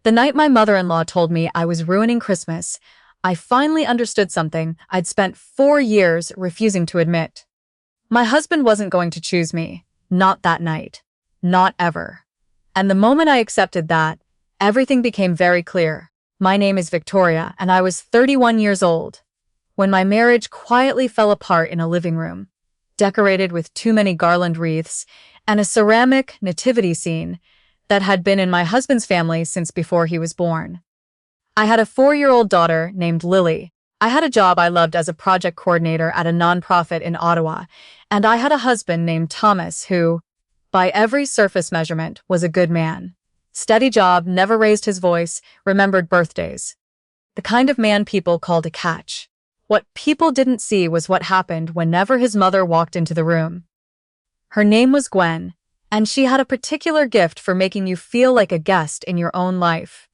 The night my mother-in-law told me I was ruining Christmas, I finally understood something I'd spent 4 years refusing to admit. My husband wasn't going to choose me. Not that night. Not ever. And the moment I accepted that, everything became very clear. My name is Victoria, and I was 31 years old when my marriage quietly fell apart in a living room, decorated with too many garland wreaths and a ceramic nativity scene that had been in my husband's family since before he was born. I had a 4-year-old daughter named Lily. I had a job I loved as a project coordinator at a nonprofit in Ottawa, and I had a husband named Thomas who, by every surface measurement, was a good man. Steady job, never raised his voice, remembered birthdays. The kind of man people called a catch. What people didn't see was what happened whenever his mother walked into the room. Her name was Gwen, and she had a particular gift for making you feel like a guest in your own life.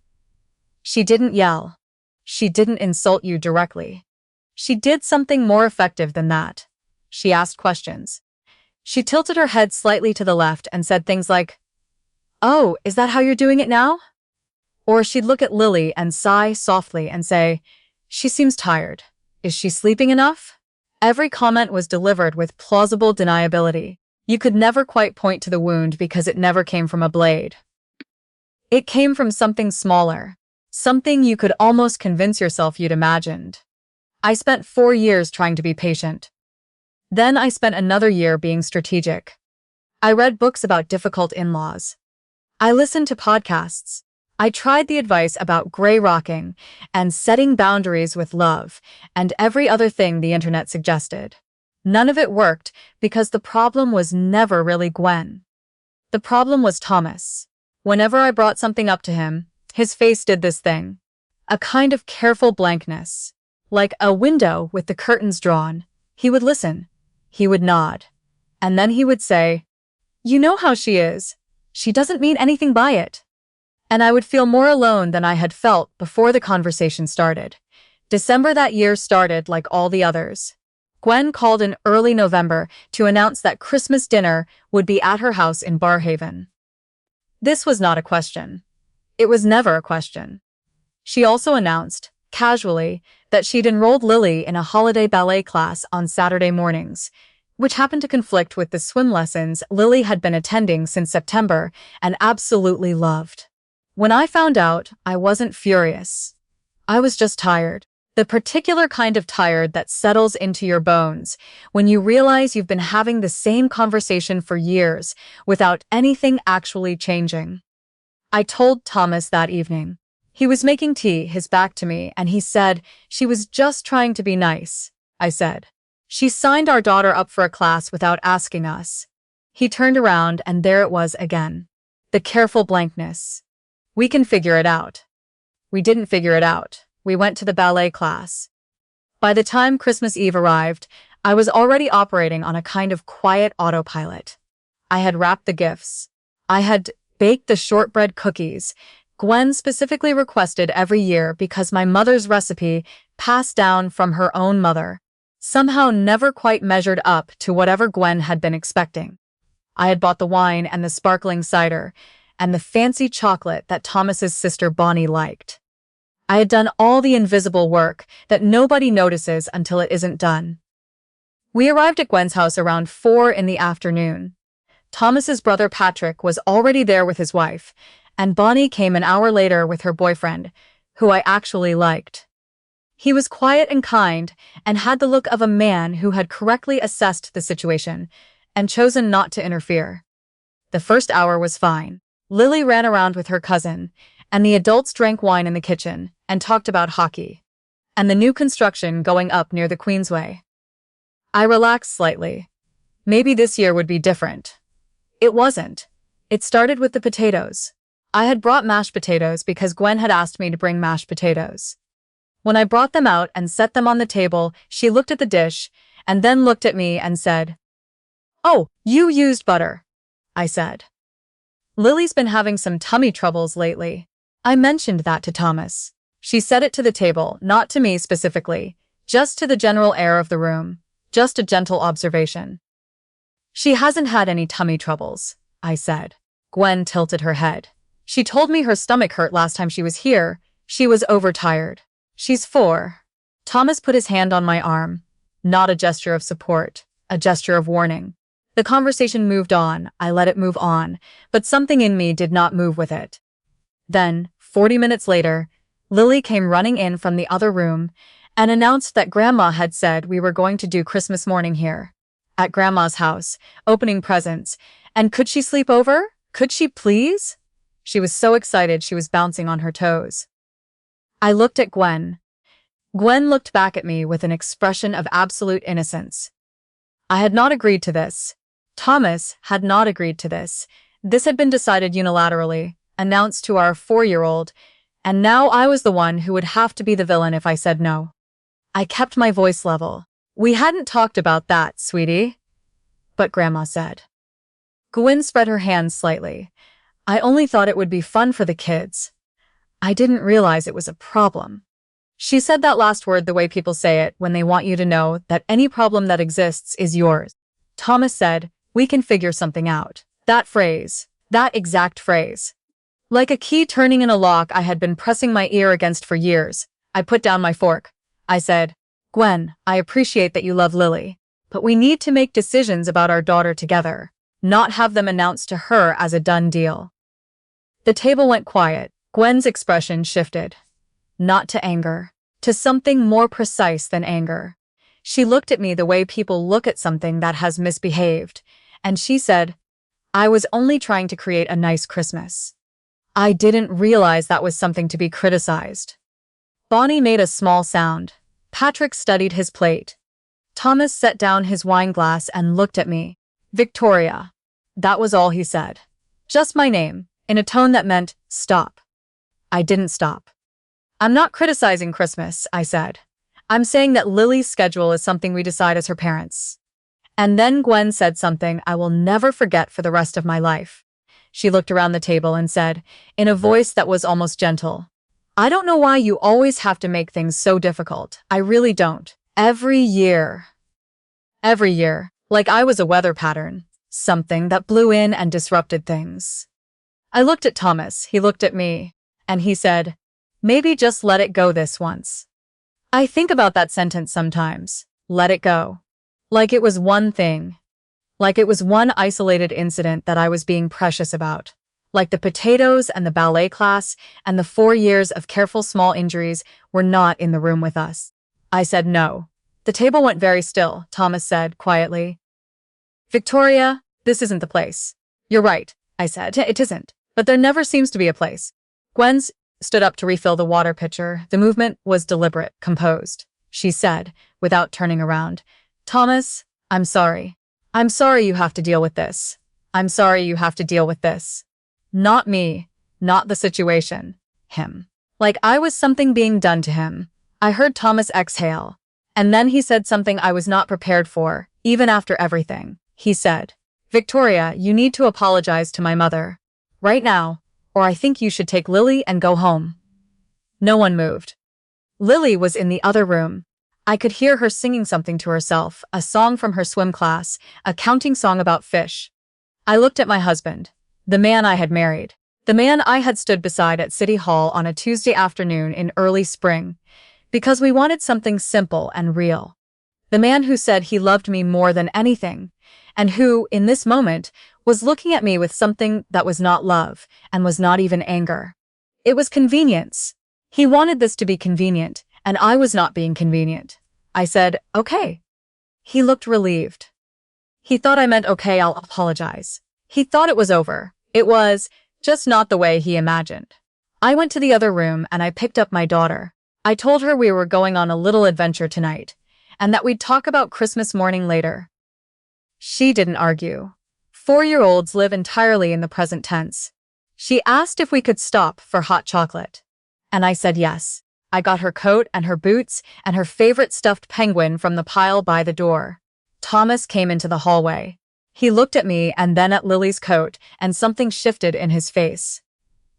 She didn't yell. She didn't insult you directly. She did something more effective than that. She asked questions. She tilted her head slightly to the left and said things like, "Oh, is that how you're doing it now?" Or she'd look at Lily and sigh softly and say, "She seems tired. Is she sleeping enough?" Every comment was delivered with plausible deniability. You could never quite point to the wound because it never came from a blade. It came from something smaller, something you could almost convince yourself you'd imagined. I spent 4 years trying to be patient. Then I spent another year being strategic. I read books about difficult in-laws. I listened to podcasts. I tried the advice about gray rocking and setting boundaries with love and every other thing the internet suggested. None of it worked because the problem was never really Gwen. The problem was Thomas. Whenever I brought something up to him, his face did this thing. A kind of careful blankness. Like a window with the curtains drawn. He would listen. He would nod. And then he would say, "You know how she is. She doesn't mean anything by it." And I would feel more alone than I had felt before the conversation started. December that year started like all the others. Gwen called in early November to announce that Christmas dinner would be at her house in Barrhaven. This was not a question. It was never a question. She also announced, casually, that she'd enrolled Lily in a holiday ballet class on Saturday mornings, which happened to conflict with the swim lessons Lily had been attending since September and absolutely loved. When I found out, I wasn't furious. I was just tired. The particular kind of tired that settles into your bones when you realize you've been having the same conversation for years without anything actually changing. I told Thomas that evening. He was making tea, his back to me, and he said she was just trying to be nice. I said, "She signed our daughter up for a class without asking us." He turned around and there it was again. The careful blankness. "We can figure it out." We didn't figure it out. We went to the ballet class. By the time Christmas Eve arrived, I was already operating on a kind of quiet autopilot. I had wrapped the gifts. I had baked the shortbread cookies Gwen specifically requested every year because my mother's recipe, passed down from her own mother, somehow never quite measured up to whatever Gwen had been expecting. I had bought the wine and the sparkling cider and the fancy chocolate that Thomas's sister Bonnie liked. I had done all the invisible work that nobody notices until it isn't done. We arrived at Gwen's house around 4 in the afternoon. Thomas's brother Patrick was already there with his wife, and Bonnie came an hour later with her boyfriend, who I actually liked. He was quiet and kind and had the look of a man who had correctly assessed the situation and chosen not to interfere. The first hour was fine. Lily ran around with her cousin, and the adults drank wine in the kitchen and talked about hockey and the new construction going up near the Queensway. I relaxed slightly. Maybe this year would be different. It wasn't. It started with the potatoes. I had brought mashed potatoes because Gwen had asked me to bring mashed potatoes. When I brought them out and set them on the table, she looked at the dish and then looked at me and said, "Oh, you used butter," I said. "Lily's been having some tummy troubles lately." I mentioned that to Thomas. She said it to the table, not to me specifically, just to the general air of the room, just a gentle observation. "She hasn't had any tummy troubles," I said. Gwen tilted her head. She told me her stomach hurt last time she was here. She was overtired. She's 4. Thomas put his hand on my arm. Not a gesture of support, a gesture of warning. The conversation moved on. I let it move on, but something in me did not move with it. Then, 40 minutes later, Lily came running in from the other room and announced that Grandma had said we were going to do Christmas morning here, at Grandma's house, opening presents. And could she sleep over? Could she please? She was so excited she was bouncing on her toes. I looked at Gwen. Gwen looked back at me with an expression of absolute innocence. I had not agreed to this. Thomas had not agreed to this. This had been decided unilaterally, announced to our 4-year-old, and now I was the one who would have to be the villain if I said no. I kept my voice level. We hadn't talked about that, sweetie. But Grandma said. Gwen spread her hands slightly. I only thought it would be fun for the kids. I didn't realize it was a problem. She said that last word the way people say it when they want you to know that any problem that exists is yours. Thomas said, "We can figure something out." That phrase, that exact phrase. Like a key turning in a lock I had been pressing my ear against for years, I put down my fork. I said, "Gwen, I appreciate that you love Lily, but we need to make decisions about our daughter together, not have them announced to her as a done deal." The table went quiet. Gwen's expression shifted. Not to anger, to something more precise than anger. She looked at me the way people look at something that has misbehaved, and she said, "I was only trying to create a nice Christmas." I didn't realize that was something to be criticized. Bonnie made a small sound. Patrick studied his plate. Thomas set down his wine glass and looked at me. "Victoria." That was all he said. Just my name, in a tone that meant, stop. I didn't stop. "I'm not criticizing Christmas," I said. "I'm saying that Lily's schedule is something we decide as her parents." And then Gwen said something I will never forget for the rest of my life. She looked around the table and said, in a voice that was almost gentle, "I don't know why you always have to make things so difficult. I really don't. Every year. Every year. Like I was a weather pattern. Something that blew in and disrupted things." I looked at Thomas. He looked at me. And he said, "Maybe just let it go this once." I think about that sentence sometimes. Let it go. Like it was one thing. Like it was one isolated incident that I was being precious about. Like the potatoes and the ballet class and the 4 years of careful small injuries were not in the room with us. I said no. The table went very still. Thomas said quietly, "Victoria, this isn't the place." "You're right," I said. "It isn't. But there never seems to be a place." Gwen stood up to refill the water pitcher. The movement was deliberate, composed. She said, without turning around, "Thomas, I'm sorry. I'm sorry you have to deal with this. I'm sorry you have to deal with this. Not me, not the situation. Him." Like I was something being done to him. I heard Thomas exhale. And then he said something I was not prepared for, even after everything. He said, "Victoria, you need to apologize to my mother. Right now, or I think you should take Lily and go home." No one moved. Lily was in the other room. I could hear her singing something to herself, a song from her swim class, a counting song about fish. I looked at my husband, the man I had married, the man I had stood beside at City Hall on a Tuesday afternoon in early spring, because we wanted something simple and real. The man who said he loved me more than anything, and who, in this moment, was looking at me with something that was not love and was not even anger. It was convenience. He wanted this to be convenient, and I was not being convenient. I said, "Okay." He looked relieved. He thought I meant, "Okay, I'll apologize." He thought it was over. It was, just not the way he imagined. I went to the other room and I picked up my daughter. I told her we were going on a little adventure tonight, and that we'd talk about Christmas morning later. She didn't argue. 4-year-olds live entirely in the present tense. She asked if we could stop for hot chocolate. And I said yes. I got her coat and her boots and her favorite stuffed penguin from the pile by the door. Thomas came into the hallway. He looked at me and then at Lily's coat, and something shifted in his face.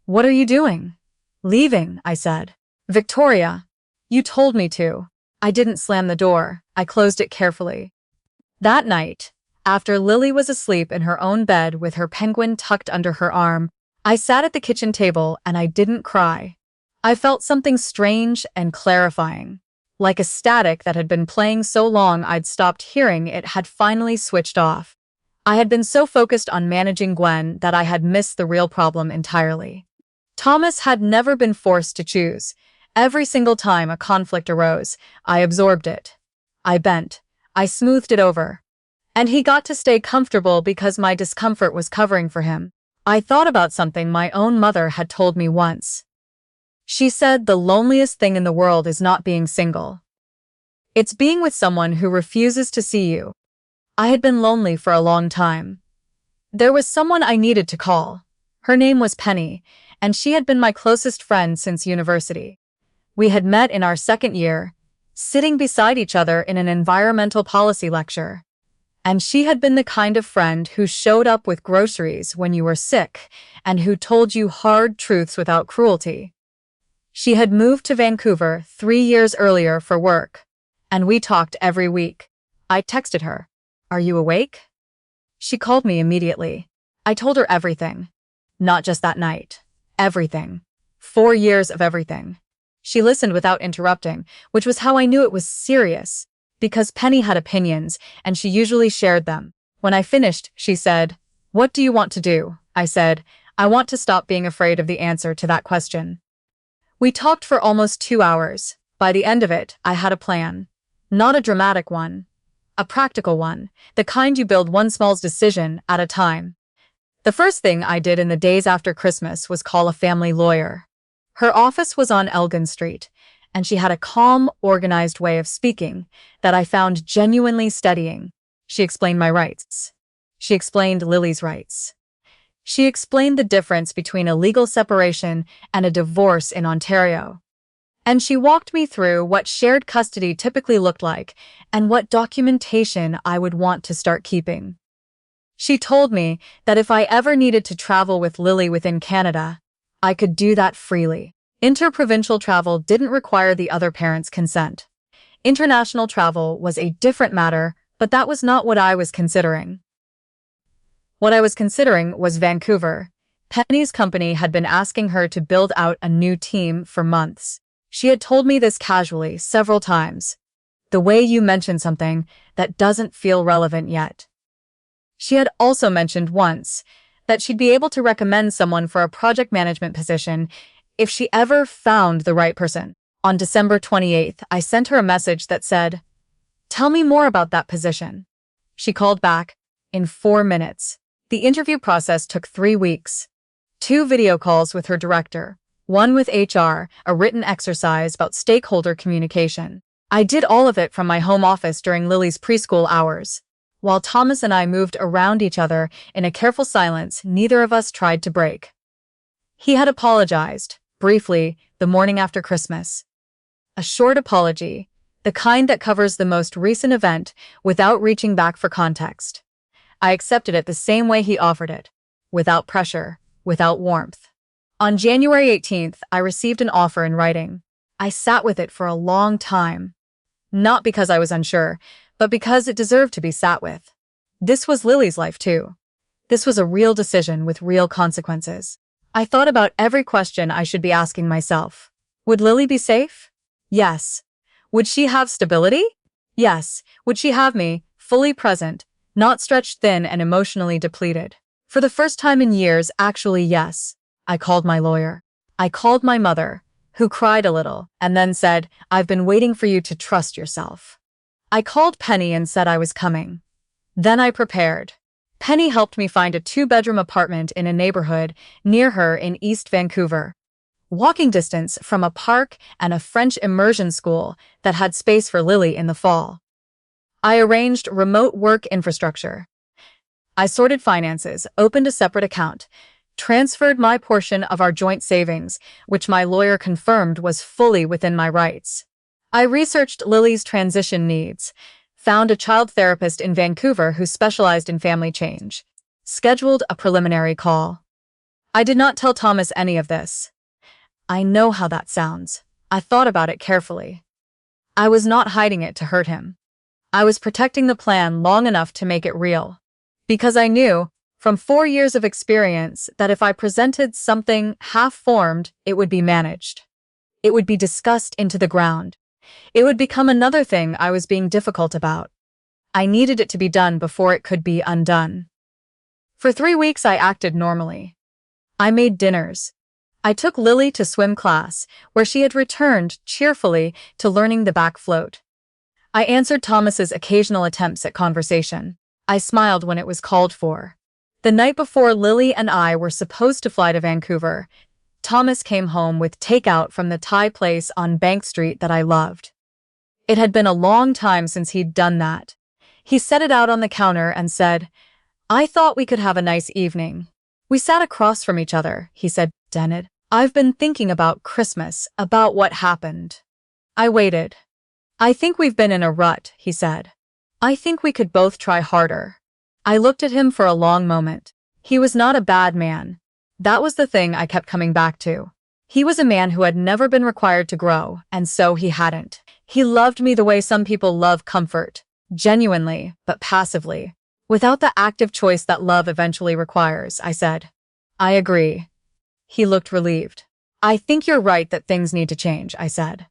"What are you doing?" "Leaving," I said. "Victoria, you told me to." I didn't slam the door. I closed it carefully. That night, after Lily was asleep in her own bed with her penguin tucked under her arm, I sat at the kitchen table and I didn't cry. I felt something strange and clarifying. Like a static that had been playing so long I'd stopped hearing it had finally switched off. I had been so focused on managing Gwen that I had missed the real problem entirely. Thomas had never been forced to choose. Every single time a conflict arose, I absorbed it. I bent. I smoothed it over. And he got to stay comfortable because my discomfort was covering for him. I thought about something my own mother had told me once. She said the loneliest thing in the world is not being single. It's being with someone who refuses to see you. I had been lonely for a long time. There was someone I needed to call. Her name was Penny, and she had been my closest friend since university. We had met in our second year, sitting beside each other in an environmental policy lecture. And she had been the kind of friend who showed up with groceries when you were sick and who told you hard truths without cruelty. She had moved to Vancouver 3 years earlier for work, and we talked every week. I texted her, "Are you awake?" She called me immediately. I told her everything. Not just that night. Everything. 4 years of everything. She listened without interrupting, which was how I knew it was serious, because Penny had opinions, and she usually shared them. When I finished, she said, "What do you want to do?" I said, "I want to stop being afraid of the answer to that question." We talked for almost 2 hours. By the end of it, I had a plan. Not a dramatic one. A practical one, the kind you build one small decision at a time. The first thing I did in the days after Christmas was call a family lawyer. Her office was on Elgin Street, and she had a calm, organized way of speaking that I found genuinely steadying. She explained my rights. She explained Lily's rights. She explained the difference between a legal separation and a divorce in Ontario. And she walked me through what shared custody typically looked like and what documentation I would want to start keeping. She told me that if I ever needed to travel with Lily within Canada, I could do that freely. Interprovincial travel didn't require the other parent's consent. International travel was a different matter, but that was not what I was considering. What I was considering was Vancouver. Penny's company had been asking her to build out a new team for months. She had told me this casually several times. The way you mention something that doesn't feel relevant yet. She had also mentioned once that she'd be able to recommend someone for a project management position if she ever found the right person. On December 28th, I sent her a message that said, "Tell me more about that position." She called back in 4 minutes. The interview process took 3 weeks. 2 video calls with her director, 1 with HR, a written exercise about stakeholder communication. I did all of it from my home office during Lily's preschool hours. While Thomas and I moved around each other in a careful silence neither of us tried to break. He had apologized, briefly, the morning after Christmas. A short apology, the kind that covers the most recent event without reaching back for context. I accepted it the same way he offered it, without pressure, without warmth. On January 18th, I received an offer in writing. I sat with it for a long time. Not because I was unsure, but because it deserved to be sat with. This was Lily's life too. This was a real decision with real consequences. I thought about every question I should be asking myself. Would Lily be safe? Yes. Would she have stability? Yes. Would she have me, fully present, not stretched thin and emotionally depleted? For the first time in years, actually yes. I called my lawyer. I called my mother, who cried a little, and then said, "I've been waiting for you to trust yourself." I called Penny and said I was coming. Then I prepared. Penny helped me find a 2-bedroom apartment in a neighborhood near her in East Vancouver. Walking distance from a park and a French immersion school that had space for Lily in the fall. I arranged remote work infrastructure. I sorted finances, opened a separate account, transferred my portion of our joint savings, which my lawyer confirmed was fully within my rights. I researched Lily's transition needs, found a child therapist in Vancouver who specialized in family change, scheduled a preliminary call. I did not tell Thomas any of this. I know how that sounds. I thought about it carefully. I was not hiding it to hurt him. I was protecting the plan long enough to make it real. Because I knew, from 4 years of experience that if I presented something half-formed, it would be managed. It would be discussed into the ground. It would become another thing I was being difficult about. I needed it to be done before it could be undone. For 3 weeks, I acted normally. I made dinners. I took Lily to swim class, where she had returned cheerfully to learning the back float. I answered Thomas's occasional attempts at conversation. I smiled when it was called for. The night before Lily and I were supposed to fly to Vancouver, Thomas came home with takeout from the Thai place on Bank Street that I loved. It had been a long time since he'd done that. He set it out on the counter and said, "I thought we could have a nice evening." We sat across from each other. He said, "Dennet, I've been thinking about Christmas, about what happened." I waited. "I think we've been in a rut," he said. "I think we could both try harder." I looked at him for a long moment. He was not a bad man. That was the thing I kept coming back to. He was a man who had never been required to grow, and so he hadn't. He loved me the way some people love comfort, genuinely, but passively, without the active choice that love eventually requires. I said, "I agree." He looked relieved. "I think you're right that things need to change," I said.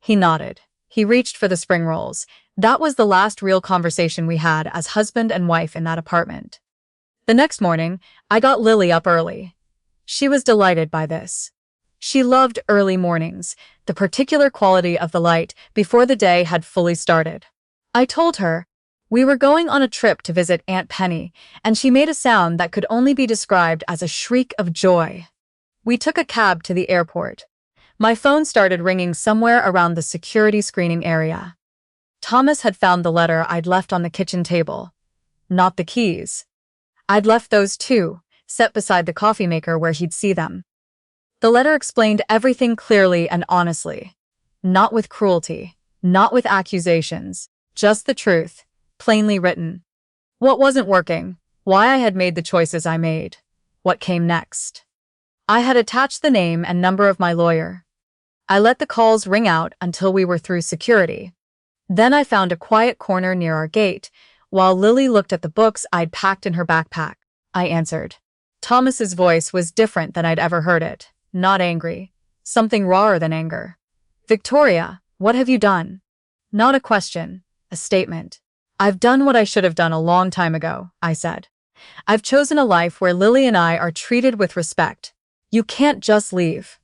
He nodded. He reached for the spring rolls. That was the last real conversation we had as husband and wife in that apartment. The next morning, I got Lily up early. She was delighted by this. She loved early mornings, the particular quality of the light before the day had fully started. I told her we were going on a trip to visit Aunt Penny, and she made a sound that could only be described as a shriek of joy. We took a cab to the airport. My phone started ringing somewhere around the security screening area. Thomas had found the letter I'd left on the kitchen table. Not the keys. I'd left those too, set beside the coffee maker where he'd see them. The letter explained everything clearly and honestly. Not with cruelty, not with accusations, just the truth, plainly written. What wasn't working, why I had made the choices I made, what came next. I had attached the name and number of my lawyer. I let the calls ring out until we were through security. Then I found a quiet corner near our gate, while Lily looked at the books I'd packed in her backpack. I answered. Thomas's voice was different than I'd ever heard it, not angry, something rawer than anger. "Victoria, what have you done?" Not a question, a statement. "I've done what I should have done a long time ago," I said. "I've chosen a life where Lily and I are treated with respect. You can't just leave."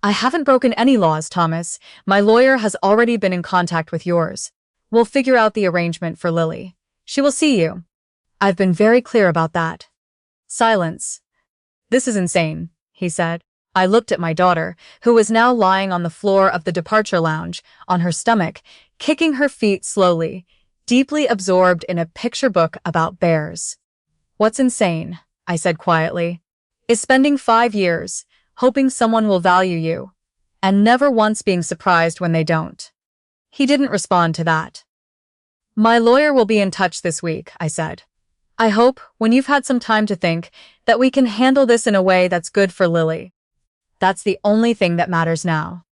"I haven't broken any laws, Thomas. My lawyer has already been in contact with yours. We'll figure out the arrangement for Lily. She will see you. I've been very clear about that." Silence. "This is insane," he said. I looked at my daughter, who was now lying on the floor of the departure lounge, on her stomach, kicking her feet slowly, deeply absorbed in a picture book about bears. "What's insane," I said quietly, "is spending 5 years, hoping someone will value you, and never once being surprised when they don't." He didn't respond to that. "My lawyer will be in touch this week," I said. "I hope, when you've had some time to think, that we can handle this in a way that's good for Lily. That's the only thing that matters now."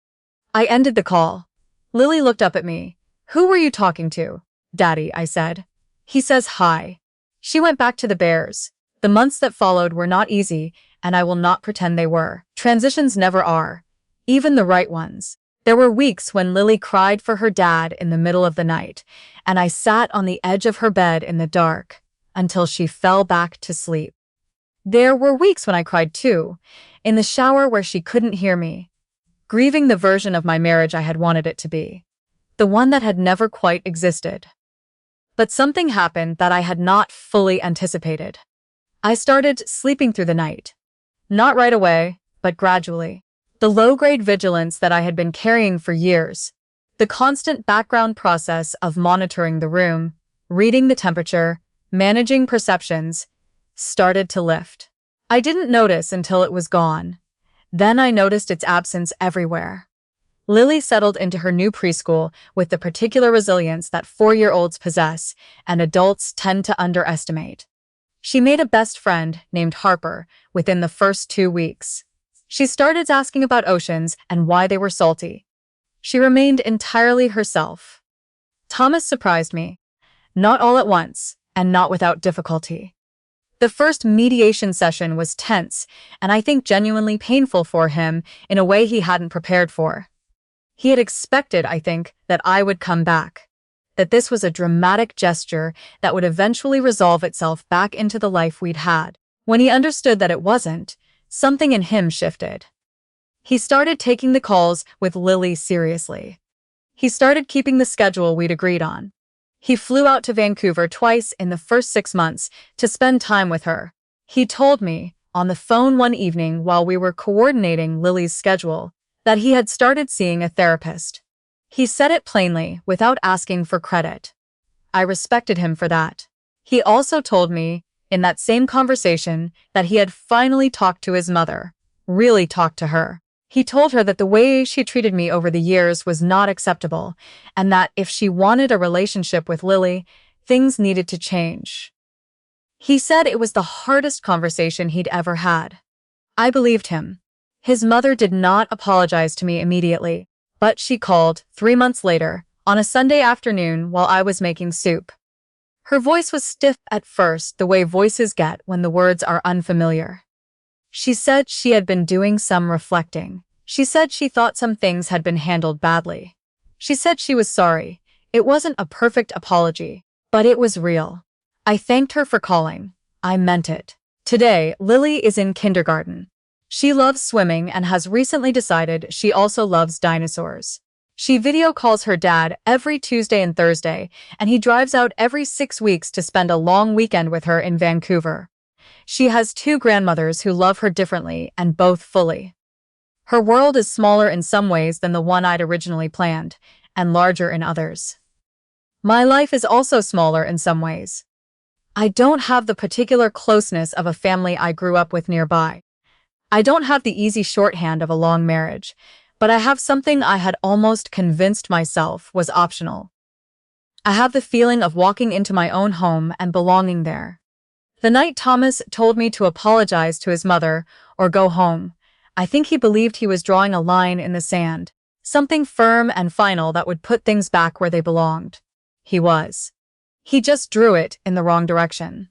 I ended the call. Lily looked up at me. "Who were you talking to?" "Daddy," I said. "He says hi." She went back to the bears. The months that followed were not easy, and I will not pretend they were. Transitions never are, even the right ones. There were weeks when Lily cried for her dad in the middle of the night, and I sat on the edge of her bed in the dark until she fell back to sleep. There were weeks when I cried too, in the shower where she couldn't hear me, grieving the version of my marriage I had wanted it to be, the one that had never quite existed. But something happened that I had not fully anticipated. I started sleeping through the night. Not right away, but gradually. The low-grade vigilance that I had been carrying for years, the constant background process of monitoring the room, reading the temperature, managing perceptions, started to lift. I didn't notice until it was gone. Then I noticed its absence everywhere. Lily settled into her new preschool with the particular resilience that 4-year-olds possess and adults tend to underestimate. She made a best friend named Harper within the first 2 weeks. She started asking about oceans and why they were salty. She remained entirely herself. Thomas surprised me. Not all at once, and not without difficulty. The first mediation session was tense, and I think genuinely painful for him in a way he hadn't prepared for. He had expected, I think, that I would come back, that this was a dramatic gesture that would eventually resolve itself back into the life we'd had. When he understood that it wasn't, something in him shifted. He started taking the calls with Lily seriously. He started keeping the schedule we'd agreed on. He flew out to Vancouver twice in the first 6 months to spend time with her. He told me, on the phone one evening while we were coordinating Lily's schedule, that he had started seeing a therapist. He said it plainly, without asking for credit. I respected him for that. He also told me, in that same conversation, that he had finally talked to his mother, really talked to her. He told her that the way she treated me over the years was not acceptable, and that if she wanted a relationship with Lily, things needed to change. He said it was the hardest conversation he'd ever had. I believed him. His mother did not apologize to me immediately, but she called 3 months later, on a Sunday afternoon while I was making soup. Her voice was stiff at first, the way voices get when the words are unfamiliar. She said she had been doing some reflecting. She said she thought some things had been handled badly. She said she was sorry. It wasn't a perfect apology, but it was real. I thanked her for calling. I meant it. Today, Lily is in kindergarten. She loves swimming and has recently decided she also loves dinosaurs. She video calls her dad every Tuesday and Thursday, and he drives out every 6 weeks to spend a long weekend with her in Vancouver. She has 2 grandmothers who love her differently and both fully. Her world is smaller in some ways than the one I'd originally planned, and larger in others. My life is also smaller in some ways. I don't have the particular closeness of a family I grew up with nearby. I don't have the easy shorthand of a long marriage, but I have something I had almost convinced myself was optional. I have the feeling of walking into my own home and belonging there. The night Thomas told me to apologize to his mother or go home, I think he believed he was drawing a line in the sand, something firm and final that would put things back where they belonged. He was. He just drew it in the wrong direction.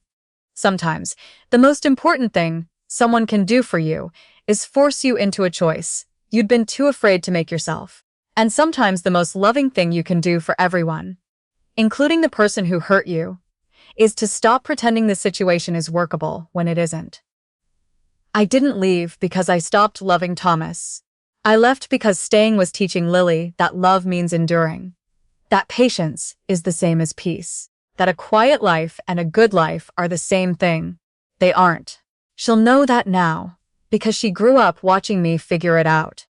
Sometimes, the most important thing someone can do for you is force you into a choice you'd been too afraid to make yourself. And sometimes the most loving thing you can do for everyone, including the person who hurt you, is to stop pretending the situation is workable when it isn't. I didn't leave because I stopped loving Thomas. I left because staying was teaching Lily that love means enduring, that patience is the same as peace, that a quiet life and a good life are the same thing. They aren't. She'll know that now, because she grew up watching me figure it out.